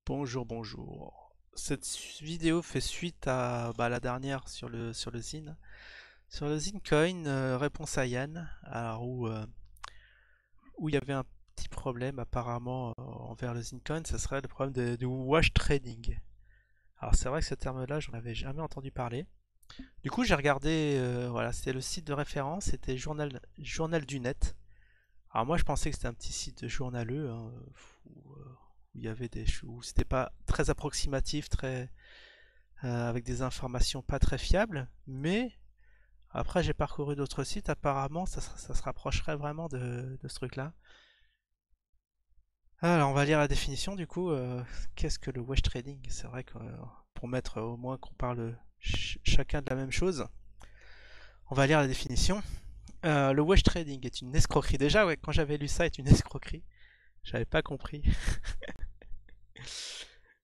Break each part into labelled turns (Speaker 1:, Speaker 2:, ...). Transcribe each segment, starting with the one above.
Speaker 1: Bonjour, bonjour. Cette vidéo fait suite à la dernière sur le Zine. Sur le Zine Coin, réponse à Yann, alors où il y avait un petit problème apparemment envers le Zine Coin, ce serait le problème du wash trading. Alors c'est vrai que ce terme-là, j'en avais jamais entendu parler. Du coup, j'ai regardé, voilà, c'était le site de référence, c'était Journal du Net. Alors moi, je pensais que c'était un petit site journaleux, hein, où il y avait où c'était pas très approximatif, très avec des informations pas très fiables, mais après j'ai parcouru d'autres sites, apparemment ça se rapprocherait vraiment de ce truc-là. Alors on va lire la définition du coup. Qu'est-ce que le wash trading? C'est vrai que pour mettre au moins qu'on parle chacun de la même chose, on va lire la définition. Le wash trading est une escroquerie. Déjà, ouais, quand j'avais lu ça, est une escroquerie. J'avais pas compris.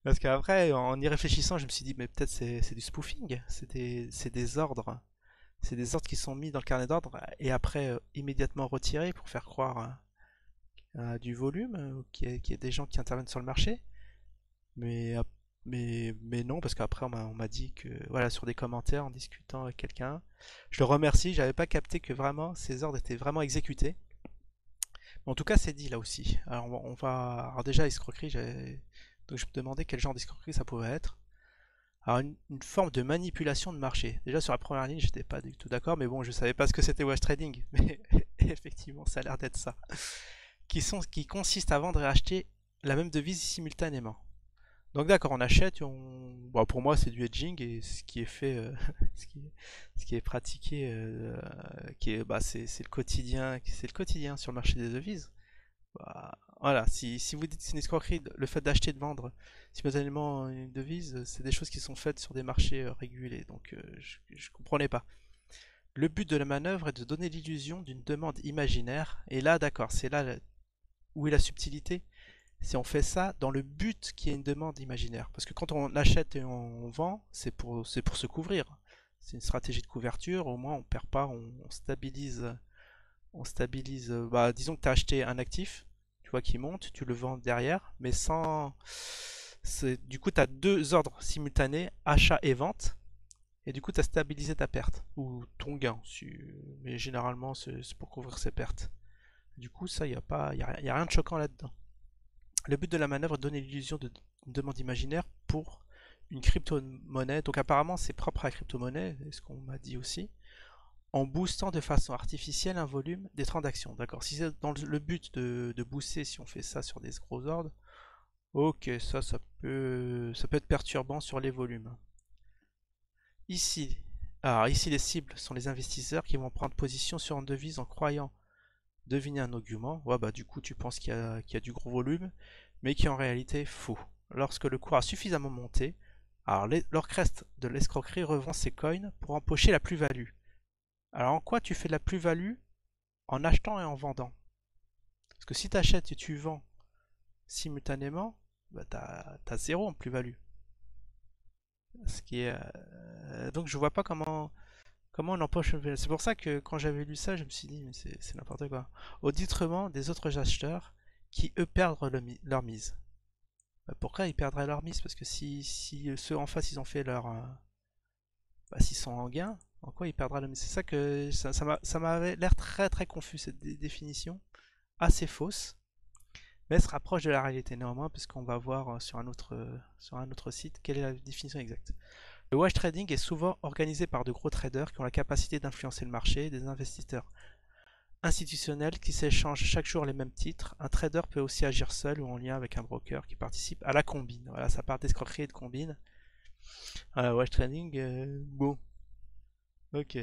Speaker 1: Parce qu'après, en y réfléchissant, je me suis dit, mais peut-être c'est du spoofing. C'est des ordres. C'est des ordres qui sont mis dans le carnet d'ordre et après immédiatement retirés pour faire croire à du volume, qu'il y ait des gens qui interviennent sur le marché. Mais, mais non, parce qu'après on m'a dit que, voilà, sur des commentaires en discutant avec quelqu'un, je le remercie, j'avais pas capté que vraiment ces ordres étaient vraiment exécutés. Mais en tout cas, c'est dit là aussi. Alors, alors déjà, escroquerie, donc je me demandais quel genre d'escroquerie ça pouvait être. Alors, une forme de manipulation de marché. Déjà, sur la première ligne, j'étais pas du tout d'accord, mais bon, je savais pas ce que c'était wash trading. Mais effectivement, ça a l'air d'être ça. Qui consiste à vendre et acheter la même devise simultanément. Donc d'accord, on achète, bon, pour moi c'est du hedging et ce qui est fait, ce qui est pratiqué, c'est le quotidien sur le marché des devises. Bah, voilà, si vous dites que c'est une escroquerie, le fait d'acheter et de vendre simultanément une devise, c'est des choses qui sont faites sur des marchés régulés, donc je comprenais pas. Le but de la manœuvre est de donner l'illusion d'une demande imaginaire, et là d'accord, c'est là où est la subtilité, si on fait ça dans le but qu'il y ait une demande imaginaire. Parce que quand on achète et on vend, c'est pour se couvrir. C'est une stratégie de couverture, au moins on perd pas, on stabilise. Bah, disons que tu as acheté un actif, tu vois, qui monte, tu le vends derrière, mais sans. Du coup, tu as deux ordres simultanés, achat et vente, et du coup, tu as stabilisé ta perte, ou ton gain, mais généralement, c'est pour couvrir ses pertes. Du coup, ça, il n'y a, y a rien de choquant là-dedans. Le but de la manœuvre est de donner l'illusion d'une demande imaginaire pour une crypto-monnaie. Donc apparemment, c'est propre à la crypto-monnaie, c'est ce qu'on m'a dit aussi, en boostant de façon artificielle un volume des transactions. D'accord. Si c'est dans le but de booster, si on fait ça sur des gros ordres, ok, ça peut être perturbant sur les volumes. Ici, ici les cibles sont les investisseurs qui vont prendre position sur une devise en croyant deviner un argument. Ouais, bah du coup tu penses qu'il y a du gros volume, mais qui est en réalité faux. Lorsque le cours a suffisamment monté, alors l'orchestre de l'escroquerie revend ses coins pour empocher la plus-value. Alors en quoi tu fais de la plus-value? En achetant et en vendant. Parce que si tu achètes et tu vends simultanément, bah t'as zéro en plus-value. Ce qui est, donc je vois pas comment on empoche une plus-value. C'est pour ça que quand j'avais lu ça, je me suis dit, mais c'est n'importe quoi. Au détriment des autres acheteurs qui, eux, perdent leur mise. Bah, pourquoi ils perdraient leur mise? Parce que si ceux en face, ils ont fait leur... s'ils sont en gain, en quoi ils perdraient leur mise? C'est ça que ça m'avait l'air très très confus, cette définition. Assez fausse, mais elle se rapproche de la réalité néanmoins, puisqu'on va voir sur un autre site quelle est la définition exacte. Le wash trading est souvent organisé par de gros traders qui ont la capacité d'influencer le marché, des investisseurs institutionnels qui s'échangent chaque jour les mêmes titres. Un trader peut aussi agir seul ou en lien avec un broker qui participe à la combine. Voilà, ça part d'escroquerie et de combine. Wash trading, bon, ok.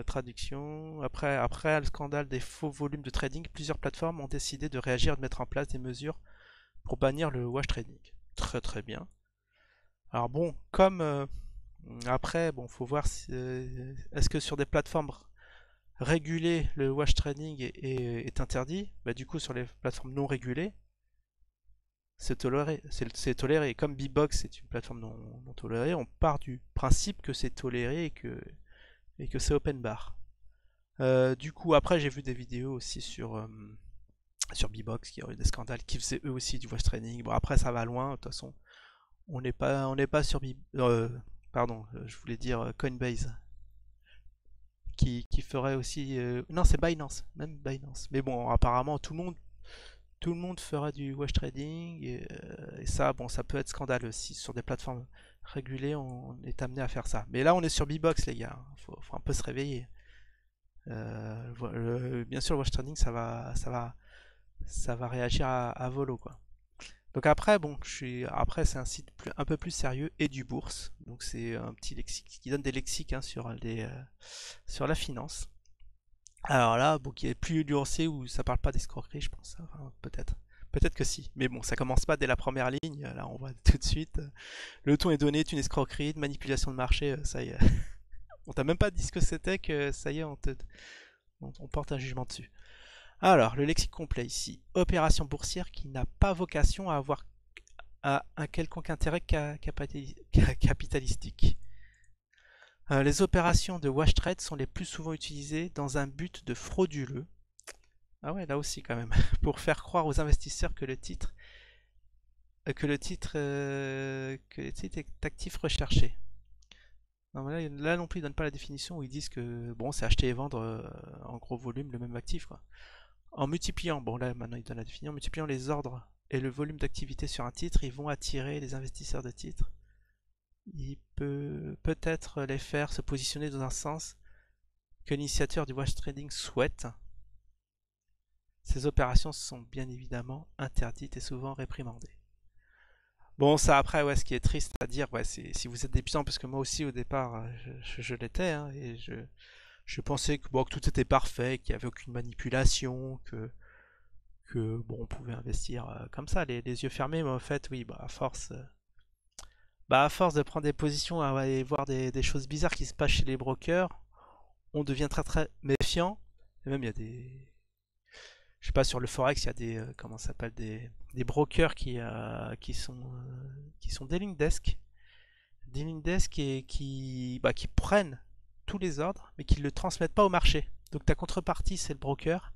Speaker 1: Traduction. Après le scandale des faux volumes de trading, plusieurs plateformes ont décidé de réagir et de mettre en place des mesures pour bannir le wash trading. Très très bien. Alors bon, comme après, bon, faut voir si, est-ce que sur des plateformes régulées, le wash trading est interdit. Bah, du coup, sur les plateformes non régulées, c'est toléré. C'est toléré. Comme Bbox c'est une plateforme non tolérée, on part du principe que c'est toléré et que c'est open bar. Du coup, après, j'ai vu des vidéos aussi sur sur Bbox qui ont eu des scandales, qui faisaient eux aussi du voice trading. Bon, après, ça va loin, de toute façon. On n'est pas sur pardon, je voulais dire Coinbase, qui ferait aussi. Non, c'est Binance, même Binance. Mais bon, apparemment, tout le monde fera du wash trading et ça, bon, ça peut être scandaleux si sur des plateformes régulées on est amené à faire ça. Mais là, on est sur Bbox, les gars. Faut un peu se réveiller. Bien sûr, le wash trading, ça va réagir à volo, quoi. Donc après, bon, après c'est un site un peu plus sérieux et du bourse. Donc c'est un petit lexique qui donne des lexiques, hein, sur la finance. Alors là, bon, qui est plus nuancé où ça parle pas d'escroquerie, je pense. Enfin, peut-être. Peut-être que si. Mais bon, ça commence pas dès la première ligne. Là, on voit tout de suite. Le ton est donné, est une escroquerie, de manipulation de marché. Ça y est. On t'a même pas dit ce que c'était que ça y est, on porte un jugement dessus. Alors, le lexique complet ici. Opération boursière qui n'a pas vocation à avoir un quelconque intérêt capitalistique. Les opérations de wash trade sont les plus souvent utilisées dans un but de frauduleux. Ah ouais, là aussi quand même. Pour faire croire aux investisseurs que le titre est actif recherché. Non, mais là non plus, ils donnent pas la définition où ils disent que bon, c'est acheter et vendre en gros volume le même actif, quoi. En multipliant, bon là maintenant ils donnent la définition, en multipliant les ordres et le volume d'activité sur un titre, ils vont attirer les investisseurs de titres. Il peut-être les faire se positionner dans un sens que l'initiateur du wash trading souhaite. Ces opérations sont bien évidemment interdites et souvent réprimandées. Bon, ça après, ouais, ce qui est triste à dire, ouais, c'est si vous êtes débutant, parce que moi aussi au départ, je l'étais, hein, et je pensais que, bon, que tout était parfait, qu'il n'y avait aucune manipulation, que bon, on pouvait investir comme ça, les yeux fermés, mais en fait, oui, à force de prendre des positions et voir des choses bizarres qui se passent chez les brokers, on devient très très méfiant. Et même il y a je sais pas, sur le forex, il y a comment ça s'appelle, des brokers qui sont des link desk et qui prennent tous les ordres, mais qui ne le transmettent pas au marché. Donc ta contrepartie, c'est le broker.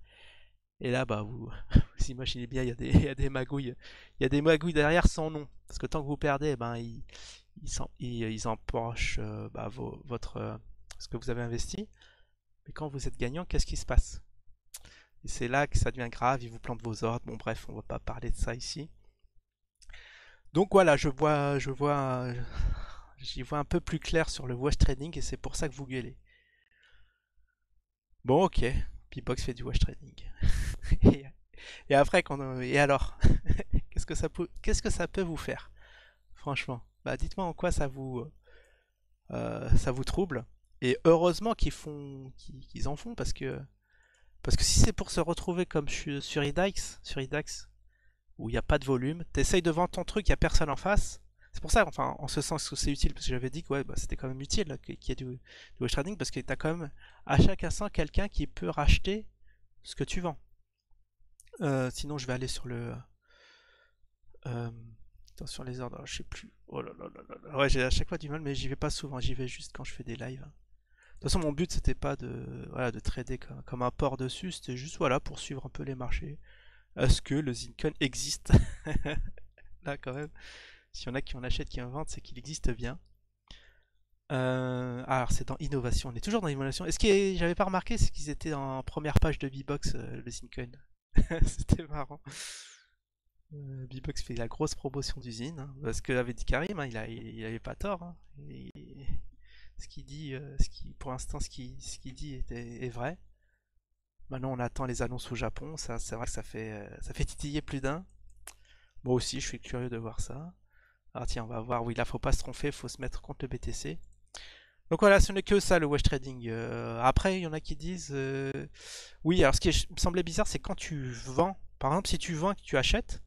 Speaker 1: Et là, vous imaginez bien, il y a des magouilles. Il y a des magouilles derrière sans nom. Parce que tant que vous perdez, ils empochent ce que vous avez investi. Mais quand vous êtes gagnant, qu'est-ce qui se passe? Et c'est là que ça devient grave, ils vous plantent vos ordres. Bon, bref, on va pas parler de ça ici. Donc voilà, j'y vois un peu plus clair sur le wash trading et c'est pour ça que vous gueulez. Bon, ok, Bbox fait du wash trading. et, et après, et alors, qu'est-ce que ça peut vous faire? Franchement, dites-moi en quoi ça vous trouble. Et heureusement qu'ils en font parce que si c'est pour se retrouver comme sur IDAX, où il n'y a pas de volume, t'essayes de vendre ton truc, il n'y a personne en face. C'est pour ça, enfin, en ce sens que c'est utile, parce que j'avais dit que ouais, c'était quand même utile là, qu'il y ait du wash trading, parce que tu as quand même à chaque instant quelqu'un qui peut racheter ce que tu vends. Sinon, je vais aller sur euh, sur les ordres. Alors, je sais plus. Oh là là là là là. Ouais, j'ai à chaque fois du mal, mais j'y vais pas souvent. J'y vais juste quand je fais des lives. De toute façon, mon but c'était pas de trader comme un porc dessus, c'était juste voilà pour suivre un peu les marchés. Est-ce que le Zincoin existe? Là, quand même, s'il y en a qui en achètent, qui en vendent, c'est qu'il existe bien. Alors, c'est dans innovation. On est toujours dans innovation. Est-ce que j'avais pas remarqué, c'est qu'ils étaient en première page de Bbox, le Zincoin. C'était marrant. Bbox fait la grosse promotion d'usine, hein, parce que avait dit Karim, hein, il avait pas tort, hein. Ce qu'il dit, pour l'instant, ce qu'il dit est vrai. Maintenant, on attend les annonces au Japon. Ça, c'est vrai que ça fait titiller plus d'un. Moi aussi, je suis curieux de voir ça. Alors tiens, on va voir. Oui, là, faut pas se tromper, faut se mettre contre le BTC. Donc voilà, ce n'est que ça le wash trading. Après, il y en a qui disent, oui. Alors, ce qui me semblait bizarre, c'est quand tu vends. Par exemple, si tu vends et que tu achètes,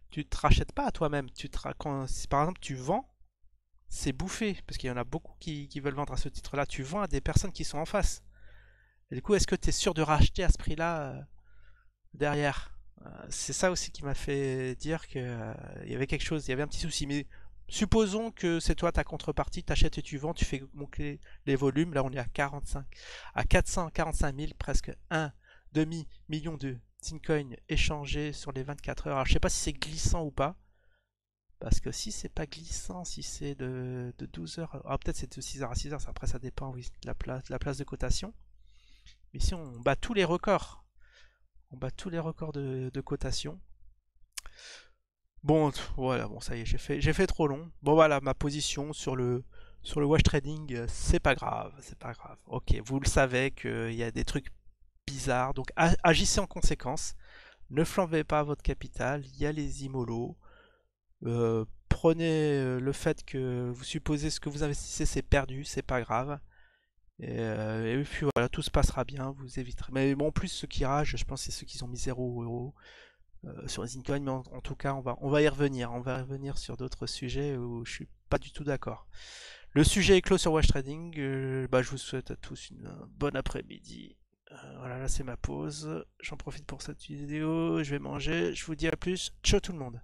Speaker 1: tu te rachètes pas à toi-même. Si par exemple tu vends, c'est bouffé parce qu'il y en a beaucoup qui veulent vendre à ce titre-là. Tu vends à des personnes qui sont en face. Et du coup, est-ce que tu es sûr de racheter à ce prix-là derrière? C'est ça aussi qui m'a fait dire qu'il y avait quelque chose, il y avait un petit souci. Mais supposons que c'est toi ta contrepartie, tu achètes et tu vends, tu fais monter les volumes. Là, on est à 445 000, presque un demi-million Zincoin échangé sur les 24 heures. Alors je sais pas si c'est glissant ou pas. Parce que si c'est pas glissant, si c'est de 12 heures, ah peut-être c'est de 6 heures à 6 heures, après ça dépend oui, de la place de cotation. Mais si on bat tous les records, on bat tous les records de cotation. Bon, voilà, bon ça y est, j'ai fait trop long. Bon voilà, ma position sur le wash trading, c'est pas grave, c'est pas grave. Ok, vous le savez qu'il y a des trucs bizarres, donc agissez en conséquence. Ne flambez pas votre capital, il y a les IMOLO. Prenez le fait que vous supposez ce que vous investissez c'est perdu, c'est pas grave. Et puis voilà, tout se passera bien, vous éviterez. Mais bon, en plus, ceux qui ragent, je pense que c'est ceux qui ont mis 0 € sur les Zincoin, mais en tout cas, on va y revenir. On va y revenir sur d'autres sujets où je suis pas du tout d'accord. Le sujet est clos sur Wash Trading. Bah, je vous souhaite à tous une bonne après-midi. Voilà, là c'est ma pause. J'en profite pour cette vidéo. Je vais manger. Je vous dis à plus. Ciao tout le monde.